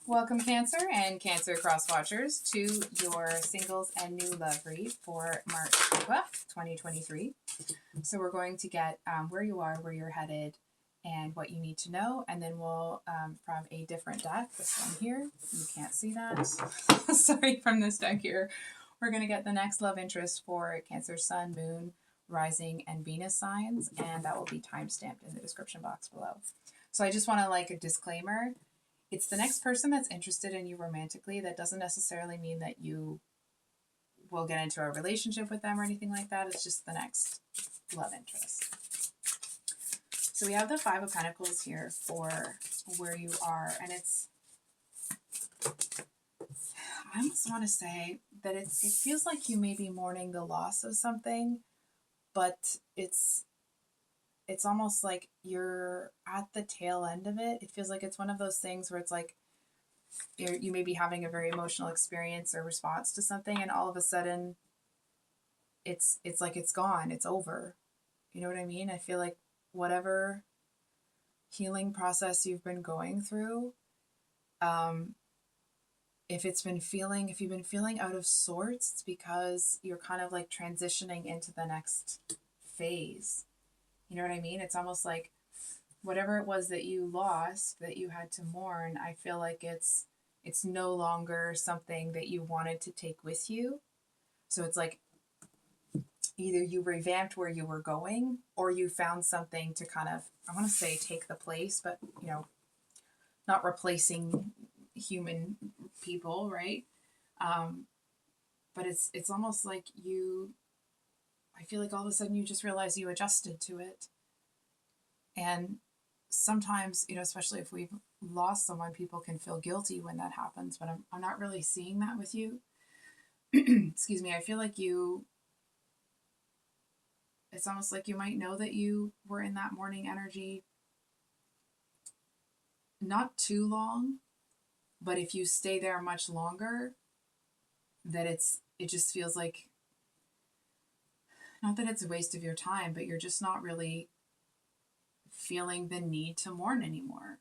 Welcome, Cancer and Cancer Cross Watchers, to your singles and new love read for March 12th, 2023. So we're going to get where you are, where you're headed, and what you need to know. And then we'll, from a different deck, this one here, you can't see that. Sorry, from this deck here, we're going to get the next love interest for Cancer, Sun, Moon, Rising, and Venus signs. And that will be time-stamped in the description box below. So I just want to like a disclaimer. It's the next person that's interested in you romantically. That doesn't necessarily mean that you will get into a relationship with them or anything like that. It's just the next love interest. So we have the Five of Pentacles here for where you are. And it's, I almost want to say that it feels like you may be mourning the loss of something, but it's almost like you're at the tail end of it. It feels like it's one of those things where it's like you may be having a very emotional experience or response to something, and all of a sudden it's like it's gone, it's over. You know what I mean? I feel like whatever healing process you've been going through, if you've been feeling out of sorts, it's because you're kind of like transitioning into the next phase. You know what I mean? It's almost like whatever it was that you lost, that you had to mourn, I feel like it's no longer something that you wanted to take with you. So it's like either you revamped where you were going, or you found something to kind of, I want to say take the place, but you know, not replacing human people, right? But it's almost like I feel like all of a sudden you just realize you adjusted to it. And sometimes, you know, especially if we've lost someone, people can feel guilty when that happens, but I'm not really seeing that with you. Excuse me. I feel like it's almost like you might know that you were in that mourning energy not too long, but if you stay there much longer, that it just feels like, not that it's a waste of your time, but you're just not really feeling the need to mourn anymore.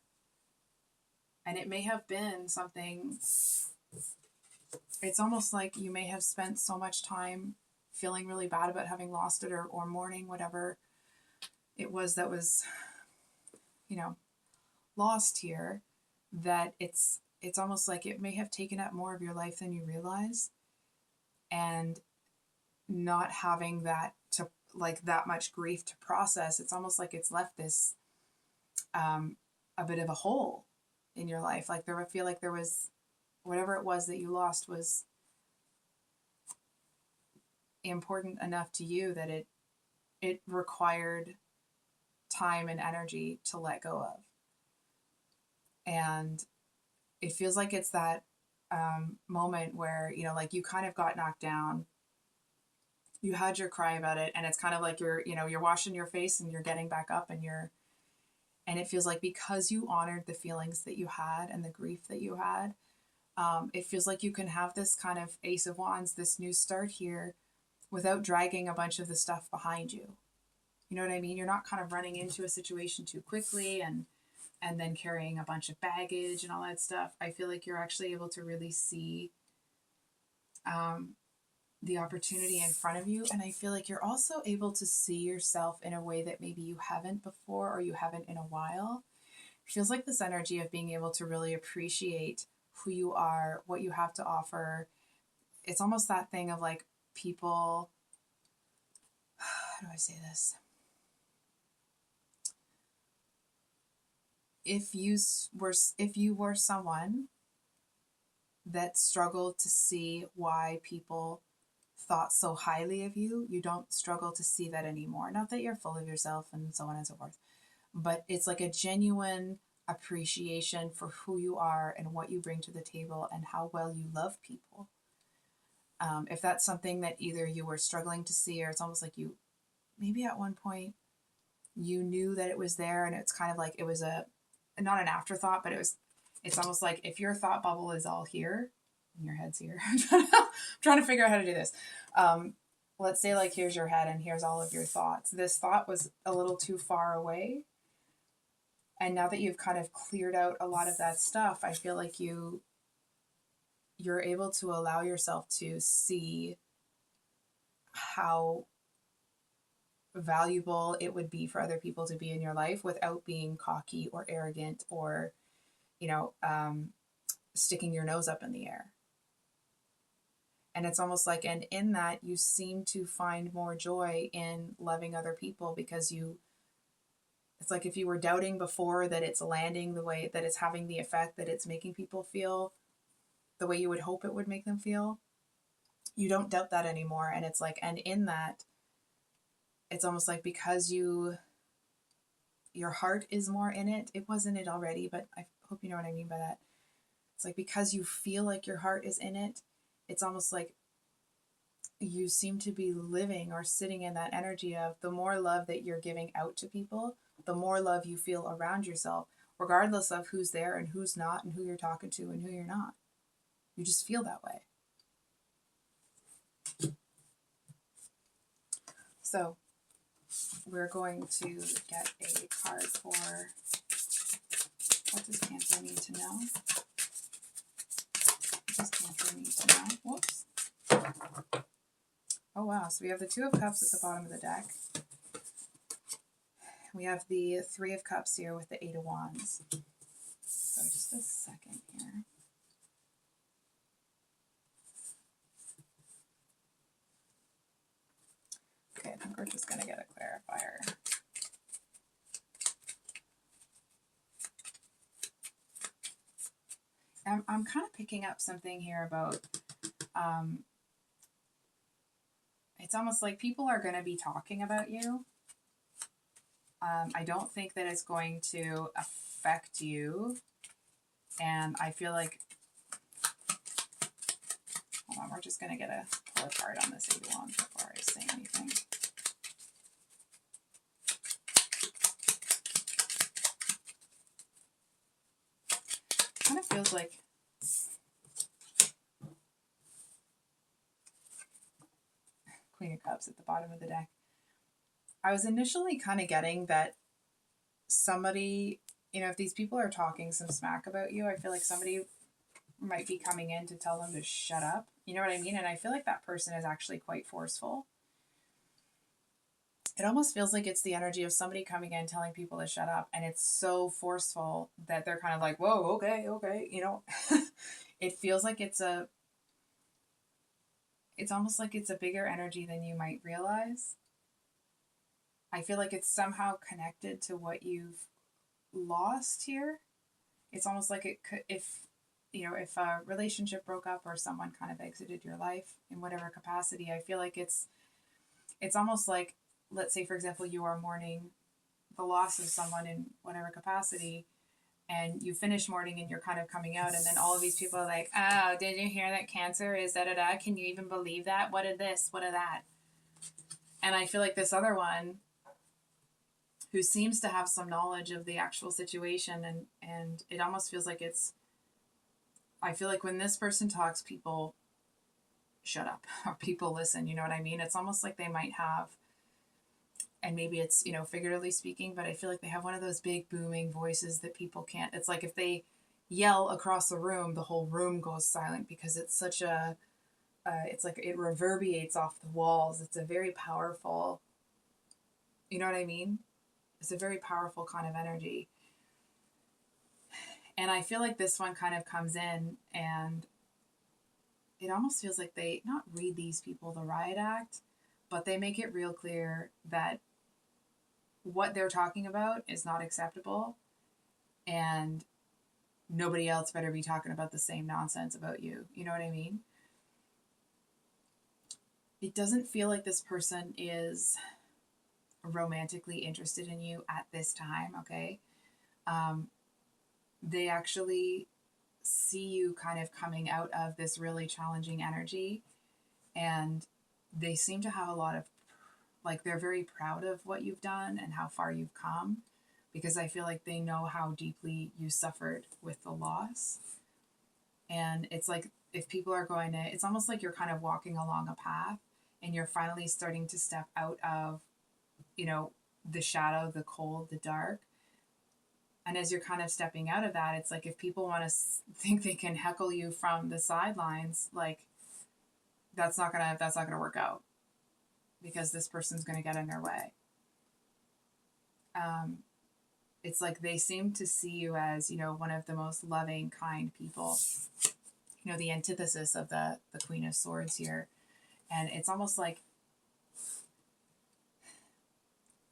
And it may have been something, it's almost like you may have spent so much time feeling really bad about having lost it, or mourning whatever it was that was, you know, lost here, that it's almost like it may have taken up more of your life than you realize. And not having that to like that much grief to process, it's almost like it's left this a bit of a hole in your life. Like I feel like there was, whatever it was that you lost was important enough to you that it required time and energy to let go of. And it feels like it's that moment where, you know, like you kind of got knocked down, you had your cry about it, and it's kind of like you're washing your face and you're getting back up, and it feels like because you honored the feelings that you had and the grief that you had, it feels like you can have this kind of Ace of Wands, this new start here, without dragging a bunch of the stuff behind you. You know what I mean? You're not kind of running into a situation too quickly and then carrying a bunch of baggage and all that stuff. I feel like you're actually able to really see the opportunity in front of you. And I feel like you're also able to see yourself in a way that maybe you haven't before, or you haven't in a while. It feels like this energy of being able to really appreciate who you are, what you have to offer. It's almost that thing of like people, how do I say this? If you were someone that struggled to see why people thought so highly of you, you don't struggle to see that anymore. Not that you're full of yourself and so on and so forth, but it's like a genuine appreciation for who you are and what you bring to the table and how well you love people. If that's something that either you were struggling to see, or it's almost like you, maybe at one point you knew that it was there, and it's kind of like it was not an afterthought, but it's almost like if your thought bubble is all here and your head's here. I'm trying to figure out how to do this. Let's say like here's your head and here's all of your thoughts. This thought was a little too far away, And now that you've kind of cleared out a lot of that stuff, I feel like you're able to allow yourself to see how valuable it would be for other people to be in your life without being cocky or arrogant or, you know, sticking your nose up in the air. And it's almost like, and in that, you seem to find more joy in loving other people because it's like if you were doubting before that it's landing the way that it's having the effect that it's making people feel the way you would hope it would make them feel, you don't doubt that anymore. And it's like, and in that, it's almost like because your heart is more in it. It wasn't it already, but I hope you know what I mean by that. It's like because you feel like your heart is in it, it's almost like you seem to be living or sitting in that energy of the more love that you're giving out to people, the more love you feel around yourself, regardless of who's there and who's not and who you're talking to and who you're not. You just feel that way. So we're going to get a card for what does Cancer need to know? What does Cancer need to know? Whoops. Oh wow, so we have the Two of Cups at the bottom of the deck. We have the Three of Cups here with the Eight of Wands. So just a second here. Okay, I think we're just going to get a clarifier. I'm kind of picking up something here about, it's almost like people are going to be talking about you. I don't think that it's going to affect you. And I feel like, hold on, we're just going to get a pull a card on this Eight of Wands before I say anything. Kind of feels like Queen of Cups at the bottom of the deck. I was initially kind of getting that somebody, if these people are talking some smack about you, I feel like somebody might be coming in to tell them to shut up. You know what I mean? And I feel like that person is actually quite forceful. It almost feels like it's the energy of somebody coming in telling people to shut up, and it's so forceful that they're kind of like, whoa, okay. It feels like it's almost like it's a bigger energy than you might realize. I feel like it's somehow connected to what you've lost here. It's almost like it could, if a relationship broke up or someone kind of exited your life in whatever capacity, I feel like it's almost like, let's say, for example, you are mourning the loss of someone in whatever capacity, and you finish mourning and you're kind of coming out, and then all of these people are like, oh, did you hear that Cancer is da-da-da? Can you even believe that? What of this? What of that? And I feel like this other one, who seems to have some knowledge of the actual situation, and it almost feels like I feel like when this person talks, people shut up or people listen, you know what I mean? It's almost like they might have, and maybe it's, figuratively speaking, but I feel like they have one of those big booming voices that people can't, it's like if they yell across the room, the whole room goes silent because it's such it's like it reverberates off the walls. It's a very powerful, you know what I mean? It's a very powerful kind of energy. And I feel like this one kind of comes in and it almost feels like they not read these people the riot act, but they make it real clear that what they're talking about is not acceptable and nobody else better be talking about the same nonsense about you. You know what I mean? It doesn't feel like this person is romantically interested in you at this time, okay? They actually see you kind of coming out of this really challenging energy, and they seem to have a lot of, like, they're very proud of what you've done and how far you've come, because I feel like they know how deeply you suffered with the loss. And it's like, if people are going to, it's almost like you're kind of walking along a path and you're finally starting to step out of, the shadow, the cold, the dark. And as you're kind of stepping out of that, it's like if people want to think they can heckle you from the sidelines, like that's not gonna work out because this person's gonna get in their way. Um, it's like they seem to see you as, one of the most loving, kind people. The antithesis of the Queen of Swords here. And it's almost like,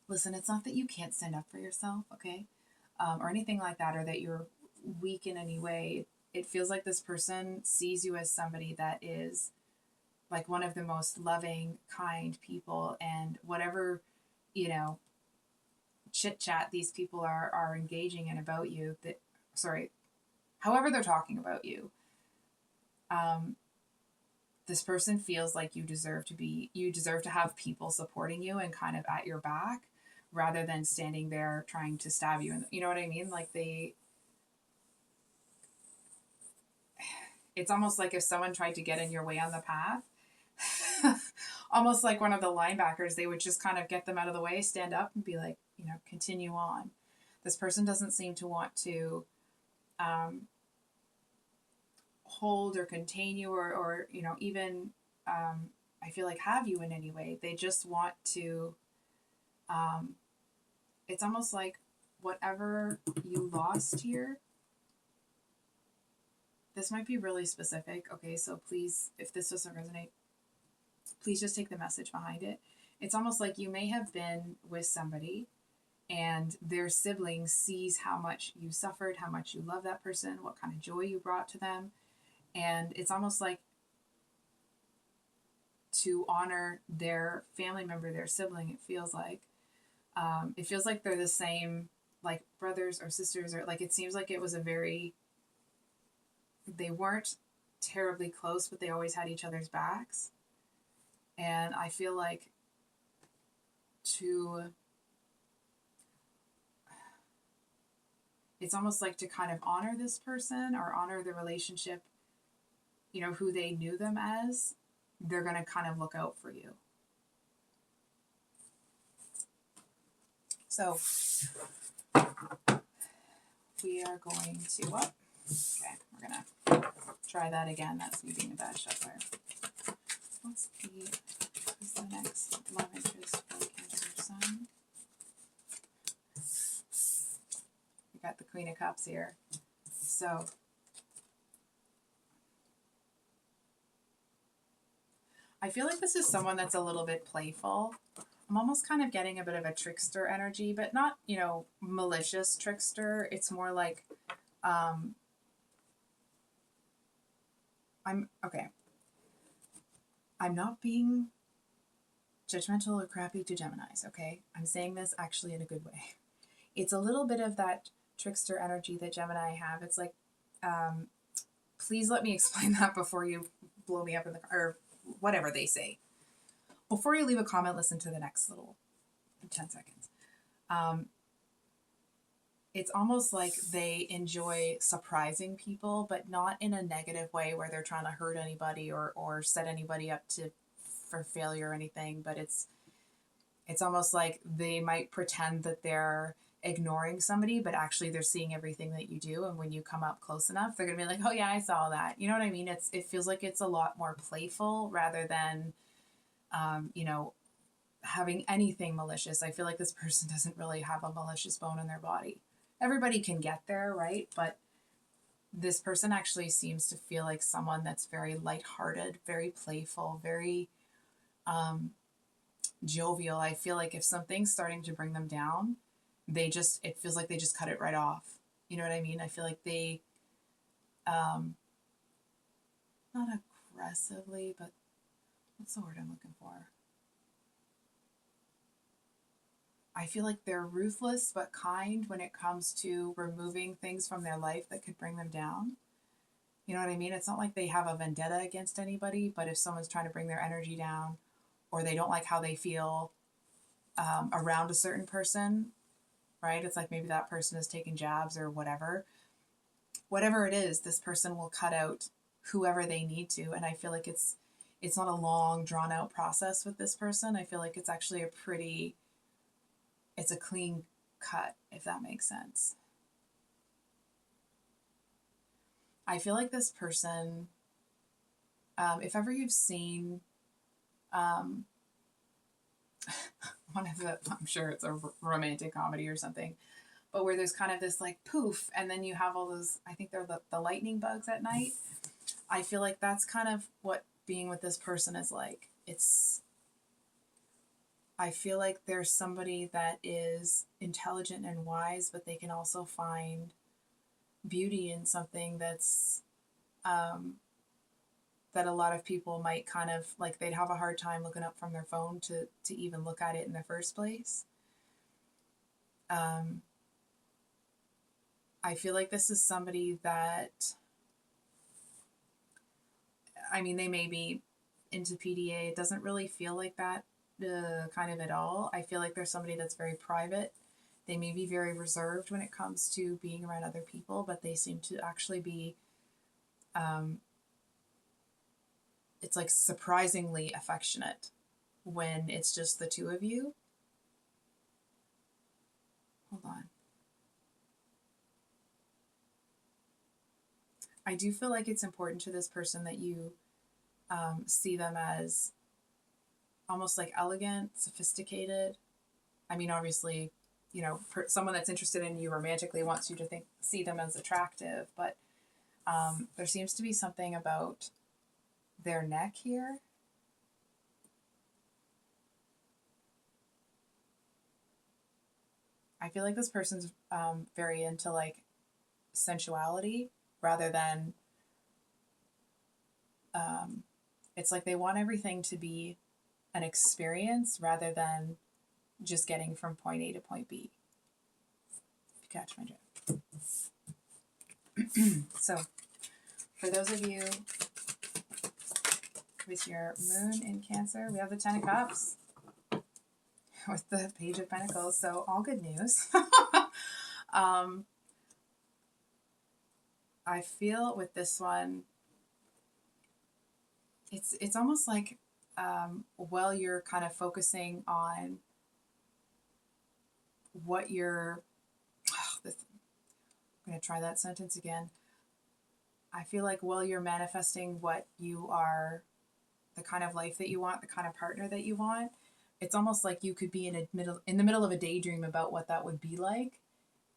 listen, it's not that you can't stand up for yourself, okay? Or anything like that, or that you're weak in any way. It feels like this person sees you as somebody that is like one of the most loving, kind people, and whatever, chit chat these people are engaging in about you, however they're talking about you, this person feels like you deserve to have people supporting you and kind of at your back rather than standing there trying to stab you. And you know what I mean? Like it's almost like if someone tried to get in your way on the path, almost like one of the linebackers, they would just kind of get them out of the way, stand up and be like, continue on. This person doesn't seem to want to hold or contain you or even I feel like have you in any way. They just want to it's almost like whatever you lost here, this might be really specific, okay, so please, if this doesn't resonate, please just take the message behind it. It's almost like you may have been with somebody and their sibling sees how much you suffered, how much you love that person, what kind of joy you brought to them. And it's almost like to honor their family member, their sibling, it feels like they're the same, like brothers or sisters, or like it seems like it was they weren't terribly close, but they always had each other's backs. And I feel like it's almost like to kind of honor this person or honor the relationship, who they knew them as, they're going to kind of look out for you. So we are going to, okay, we're going to try that again. That's me being a bad shuffler. What's the next love interest for Cancer Sun? We got the Queen of Cups here. So I feel like this is someone that's a little bit playful. I'm almost kind of getting a bit of a trickster energy, but not, malicious trickster. It's more like, I'm not being judgmental or crappy to Geminis, okay? I'm saying this actually in a good way. It's a little bit of that trickster energy that Gemini have. It's like, please let me explain that before you blow me up or whatever they say. Before you leave a comment, listen to the next little 10 seconds. It's almost like they enjoy surprising people, but not in a negative way where they're trying to hurt anybody or set anybody up for failure or anything. But it's almost like they might pretend that they're ignoring somebody, but actually they're seeing everything that you do. And when you come up close enough, they're gonna be like, "Oh yeah, I saw that." You know what I mean? It feels like it's a lot more playful rather than, having anything malicious. I feel like this person doesn't really have a malicious bone in their body. Everybody can get there, right? But this person actually seems to feel like someone that's very lighthearted, very playful, very jovial. I feel like if something's starting to bring them down, it feels like they just cut it right off. You know what I mean? I feel like they, not aggressively, but what's the word I'm looking for? I feel like they're ruthless but kind when it comes to removing things from their life that could bring them down. You know what I mean? It's not like they have a vendetta against anybody, but if someone's trying to bring their energy down or they don't like how they feel around a certain person, right? It's like maybe that person is taking jabs or whatever. Whatever it is, this person will cut out whoever they need to. And I feel like it's not a long, drawn out process with this person. I feel like it's actually it's a clean cut, if that makes sense. I feel like this person, if ever you've seen um, one of the, I'm sure it's a romantic comedy or something, but where there's kind of this like poof, and then you have all those, I think they're the lightning bugs at night. I feel like that's kind of what being with this person is like. I feel like there's somebody that is intelligent and wise, but they can also find beauty in something um, that a lot of people might kind of like, they'd have a hard time looking up from their phone to even look at it in the first place. Um, I feel like this is somebody that, I mean, they may be into PDA. It doesn't really feel like that kind of at all. I feel like there's somebody that's very private. They may be very reserved when it comes to being around other people, but they seem to actually be, it's like surprisingly affectionate when it's just the two of you. Hold on. I do feel like it's important to this person that you see them as almost like elegant, sophisticated. I mean, obviously, you know, someone that's interested in you romantically wants you to see them as attractive, but there seems to be something about their neck here. I feel like this person's very into like sensuality rather than, it's like they want everything to be an experience rather than just getting from point A to point B. If you catch my drift. So, for those of you with your moon in Cancer, we have the Ten of Cups with the Page of Pentacles. So, all good news. I feel with this one, it's almost like while you're kind of focusing on what you're, I'm going to try that sentence again. I feel like while you're manifesting what you are, the kind of life that you want, the kind of partner that you want, it's almost like you could be in the middle of a daydream about what that would be like,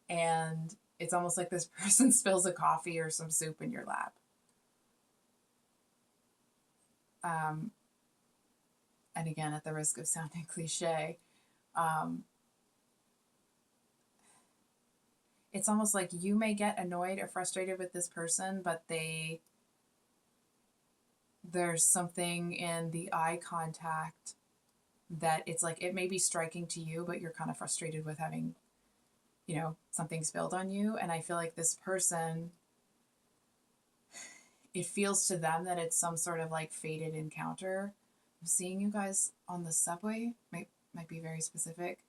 and it's almost like this person spills a coffee or some soup in your lap. And again, at the risk of sounding cliche, it's almost like you may get annoyed or frustrated with this person, but there's something in the eye contact that it's like, it may be striking to you, but you're kind of frustrated with having, you know, something spilled on you. And I feel like this person, it feels to them that it's some sort of like fated encounter. I'm seeing you guys on the subway, might be very specific.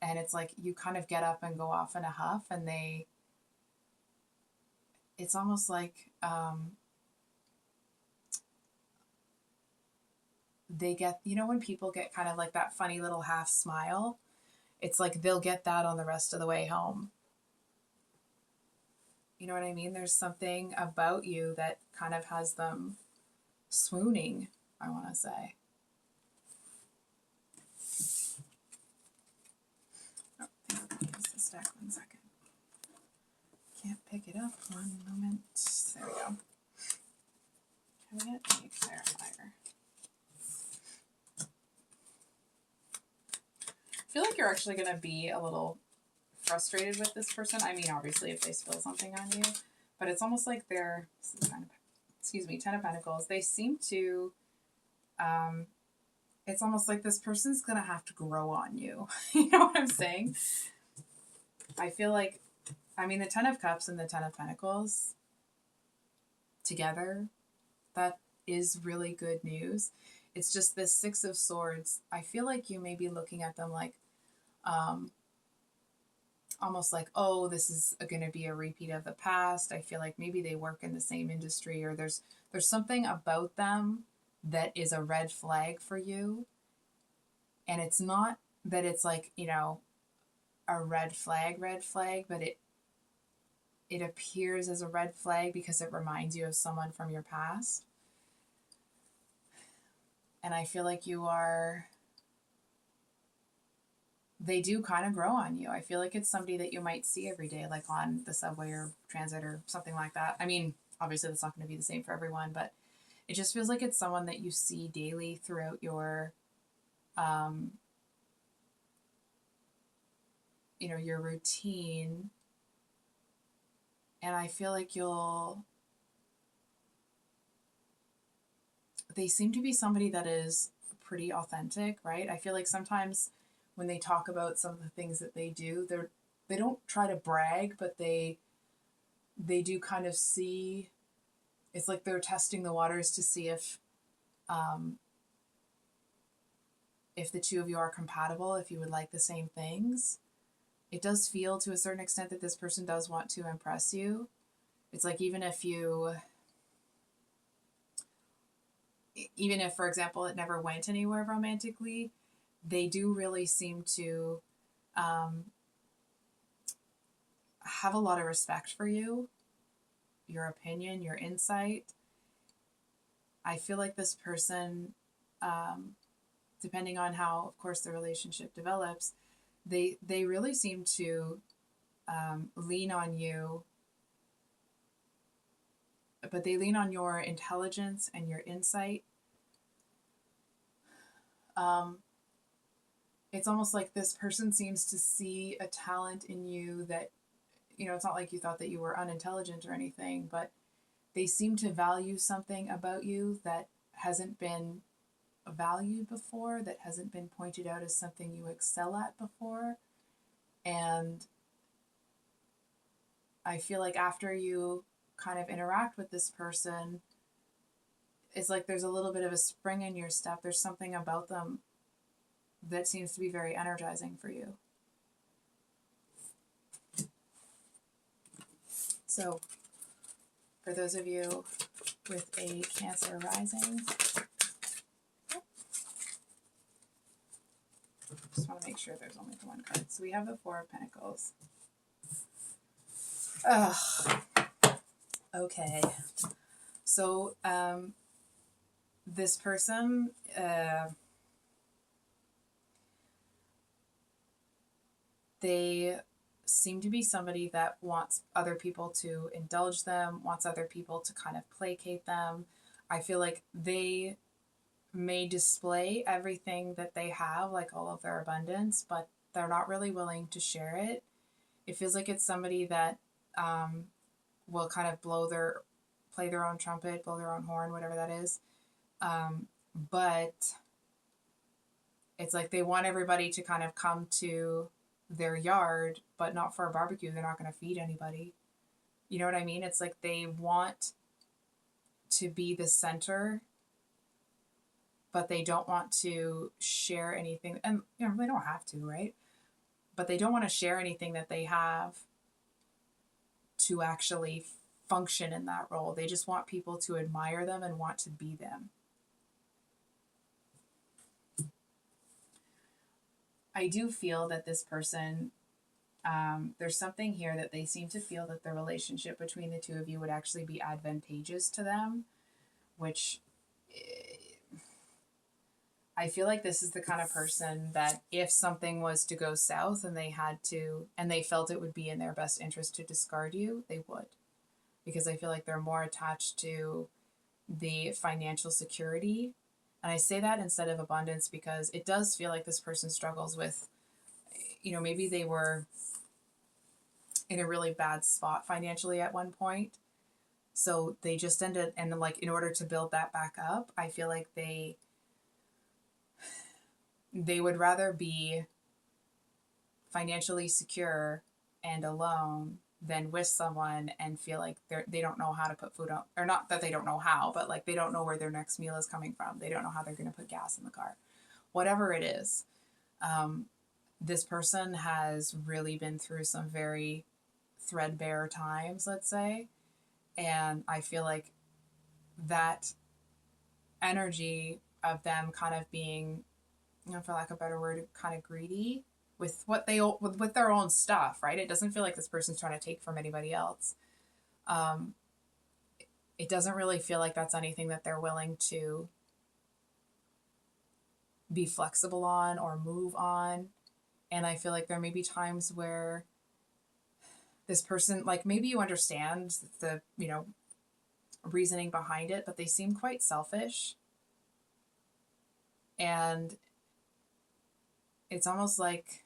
And it's like you kind of get up and go off in a huff, and it's almost like they get, you know, when people get kind of like that funny little half smile, it's like they'll get that on the rest of the way home. You know what I mean? There's something about you that kind of has them swooning, I want to say. Oh, use this deck 1 second. Can't pick it up. 1 moment. There we go. Cabinet clarifier. I feel like you're actually going to be a little frustrated with this person. I mean, obviously, if they spill something on you, but it's almost like they're, Ten of Pentacles. They seem to, it's almost like this person's going to have to grow on you. You know what I'm saying? I feel like, I mean, the Ten of Cups and the Ten of Pentacles together, that is really good news. It's just this Six of Swords. I feel like you may be looking at them like, almost like, oh, this is going to be a repeat of the past. I feel like maybe they work in the same industry, or there's something about them that is a red flag for you. And it's not that it's like, you know, a red flag, but it appears as a red flag because it reminds you of someone from your past. And I feel like they do kind of grow on you. I feel like it's somebody that you might see every day, like on the subway or transit or something like that. I mean, obviously that's not going to be the same for everyone, but it just feels like it's someone that you see daily throughout your, your routine. And I feel like they seem to be somebody that is pretty authentic, right? I feel like sometimes when they talk about some of the things that they do, they don't try to brag, but they do kind of see, it's like they're testing the waters to see if the two of you are compatible, if you would like the same things. It does feel to a certain extent that this person does want to impress you. It's like even if, for example, it never went anywhere romantically, they do really seem to have a lot of respect for you, your opinion, your insight. I feel like this person, depending on how, of course, the relationship develops, they really seem to lean on you, but they lean on your intelligence and your insight. It's almost like this person seems to see a talent in you that, it's not like you thought that you were unintelligent or anything, but they seem to value something about you that hasn't been valued before, that hasn't been pointed out as something you excel at before. And I feel like after you kind of interact with this person, it's like there's a little bit of a spring in your step. There's something about them that seems to be very energizing for you. So, for those of you with a Cancer rising, just want to make sure there's only the one card. So we have the Four of Pentacles. Okay. So, this person, they seem to be somebody that wants other people to indulge them, wants other people to kind of placate them. I feel like they may display everything that they have, like all of their abundance, but they're not really willing to share it. It feels like it's somebody that will kind of play their own trumpet, blow their own horn, whatever that is. But it's like they want everybody to kind of come to their yard, but not for a barbecue. They're not going to feed anybody. You know what I mean? It's like they want to be the center, but they don't want to share anything. And, they don't have to, right? But they don't want to share anything that they have to actually function in that role. They just want people to admire them and want to be them. I do feel that this person, there's something here that they seem to feel that the relationship between the two of you would actually be advantageous to them, which I feel like this is the kind of person that if something was to go south and they felt it would be in their best interest to discard you, they would. Because I feel like they're more attached to the financial security. And I say that instead of abundance because it does feel like this person struggles with, maybe they were in a really bad spot financially at one point. So they just ended, and like in order to build that back up, I feel like they would rather be financially secure and alone than with someone and feel like they don't know how to put food on, or not that they don't know how, but like they don't know where their next meal is coming from. They don't know how they're going to put gas in the car. Whatever it is, this person has really been through some very threadbare times, let's say. And I feel like that energy of them kind of being, for lack of a better word, kind of greedy with what they with their own stuff, right? It doesn't feel like this person's trying to take from anybody else. It doesn't really feel like that's anything that they're willing to be flexible on or move on. And I feel like there may be times where this person, like maybe you understand the, reasoning behind it, but they seem quite selfish. And it's almost like,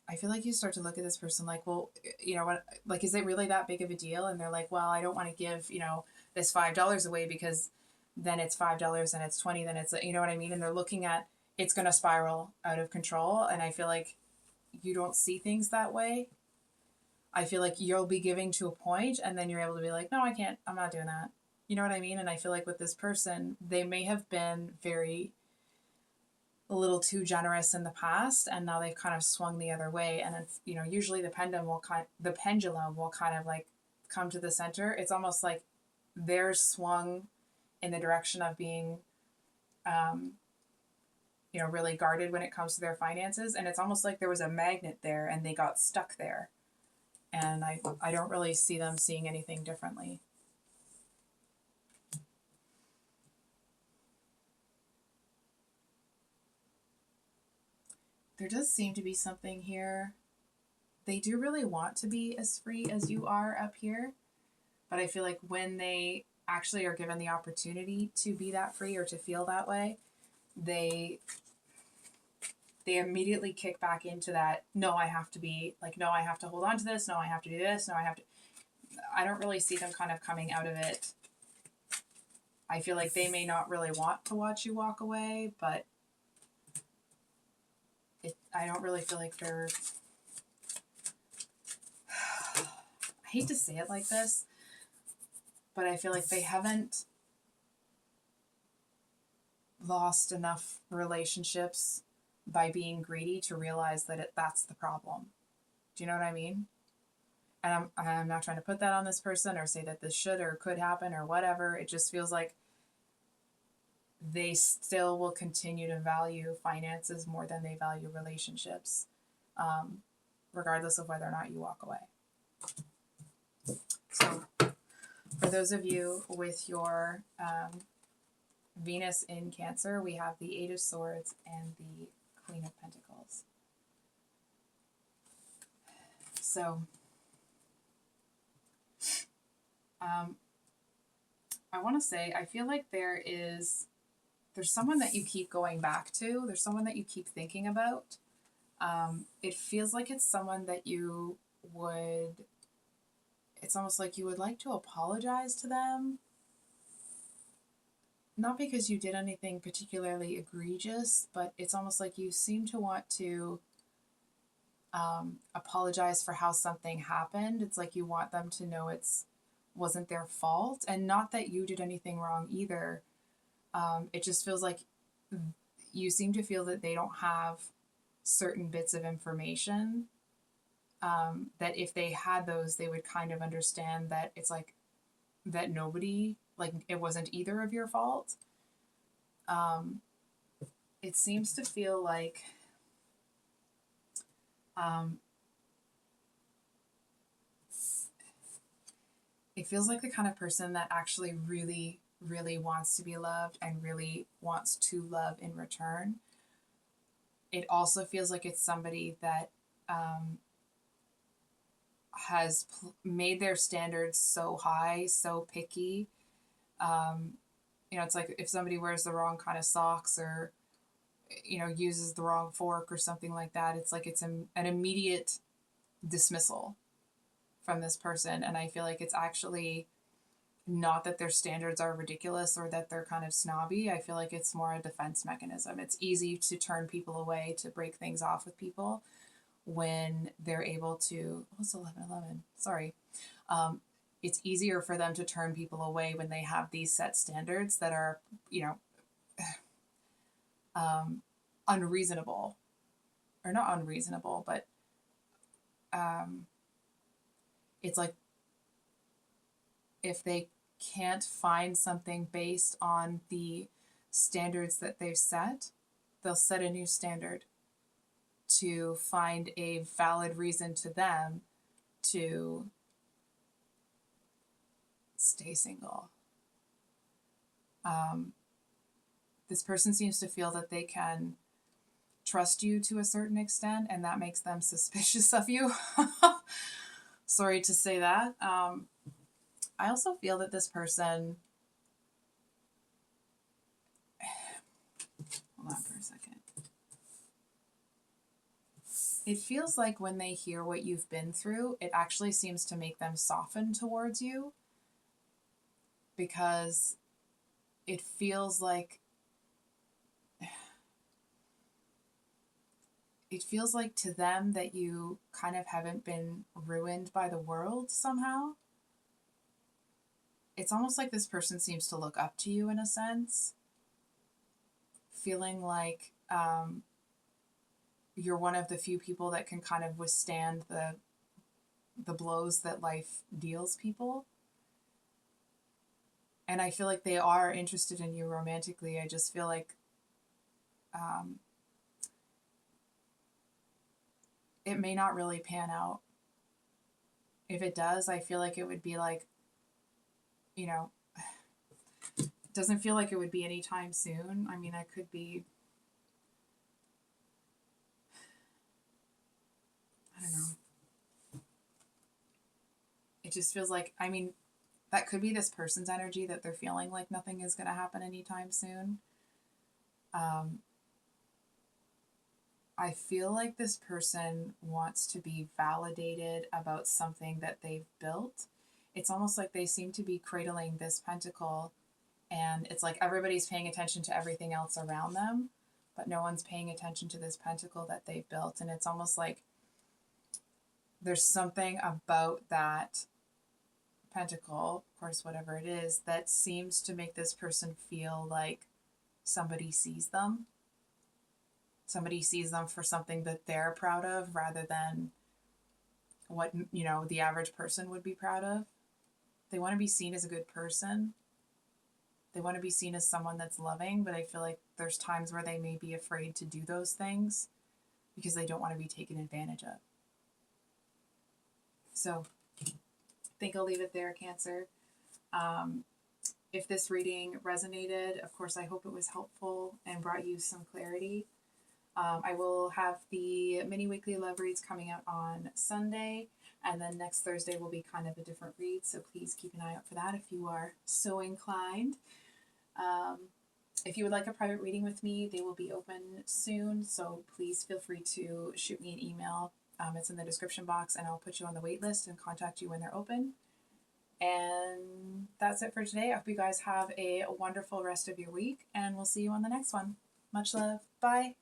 I feel like you start to look at this person like, well, what, like, is it really that big of a deal? And they're like, well, I don't want to give, this $5 away because then it's $5 and it's 20, then it's, you know what I mean? And they're looking at, it's going to spiral out of control. And I feel like you don't see things that way. I feel like you'll be giving to a point and then you're able to be like, no, I can't, I'm not doing that. You know what I mean? And I feel like with this person, they may have been a little too generous in the past, and now they've kind of swung the other way. And then, usually the pendulum will kind of like come to the center. It's almost like they're swung in the direction of being, really guarded when it comes to their finances. And it's almost like there was a magnet there and they got stuck there. And I don't really see them seeing anything differently. There does seem to be something here. They do really want to be as free as you are up here. But I feel like when they actually are given the opportunity to be that free or to feel that way, they immediately kick back into that, no, I have to be like, no, I have to hold on to this. No, I have to do this. No, I don't really see them kind of coming out of it. I feel like they may not really want to watch you walk away, but I don't really feel like they're, I hate to say it like this, but I feel like they haven't lost enough relationships by being greedy to realize that that's the problem. Do you know what I mean? And I'm not trying to put that on this person or say that this should or could happen or whatever. It just feels like they still will continue to value finances more than they value relationships, regardless of whether or not you walk away. So for those of you with your Venus in Cancer, we have the Eight of Swords and the Queen of Pentacles. So I want to say, I feel like there's someone that you keep going back to. There's someone that you keep thinking about. It feels like it's someone that it's almost like you would like to apologize to them. Not because you did anything particularly egregious, but it's almost like you seem to want to apologize for how something happened. It's like you want them to know wasn't their fault, and not that you did anything wrong either. It just feels like you seem to feel that they don't have certain bits of information, that if they had those, they would kind of understand that it's like that nobody, like it wasn't either of your fault. It seems to feel like it feels like the kind of person that actually really, really wants to be loved and really wants to love in return. It also feels like it's somebody that has made their standards so high, so picky. It's like if somebody wears the wrong kind of socks or, uses the wrong fork or something like that, it's like it's an immediate dismissal from this person. And I feel like it's actually not that their standards are ridiculous or that they're kind of snobby. I feel like it's more a defense mechanism. It's easy to turn people away, to break things off with people when they're able to, it's 11:11, sorry. It's easier for them to turn people away when they have these set standards that are, unreasonable, or not unreasonable, but it's like if they can't find something based on the standards that they've set, they'll set a new standard. to find a valid reason to them to stay single. This person seems to feel that they can trust you to a certain extent, and that makes them suspicious of you. Sorry to say that. I also feel that this person... Hold on for a second. It feels like when they hear what you've been through, it actually seems to make them soften towards you, because it feels like to them that you kind of haven't been ruined by the world somehow. It's almost like this person seems to look up to you in a sense, feeling like you're one of the few people that can kind of withstand the blows that life deals people. And I feel like they are interested in you romantically. I just feel like it may not really pan out. If it does, I feel like it would be like, you know, it doesn't feel like it would be anytime soon. I mean, I could be, I don't know. It just feels like, I mean, that could be this person's energy, that they're feeling like nothing is going to happen anytime soon. I feel like this person wants to be validated about something that they've built. It's almost like they seem to be cradling this pentacle, and it's like everybody's paying attention to everything else around them, but no one's paying attention to this pentacle that they've built. And it's almost like there's something about that pentacle, of course, whatever it is, that seems to make this person feel like somebody sees them. Somebody sees them for something that they're proud of, rather than what, you know, the average person would be proud of. They want to be seen as a good person. They want to be seen as someone that's loving, but I feel like there's times where they may be afraid to do those things because they don't want to be taken advantage of. So I think I'll leave it there, Cancer. If this reading resonated, of course, I hope it was helpful and brought you some clarity. I will have the mini weekly love reads coming out on Sunday, and then next Thursday will be kind of a different read, so please keep an eye out for that if you are so inclined. If you would like a private reading with me, they will be open soon, so please feel free to shoot me an email. It's in the description box, and I'll put you on the wait list and contact you when they're open. And that's it for today. I hope you guys have a wonderful rest of your week, and we'll see you on the next one. Much love. Bye.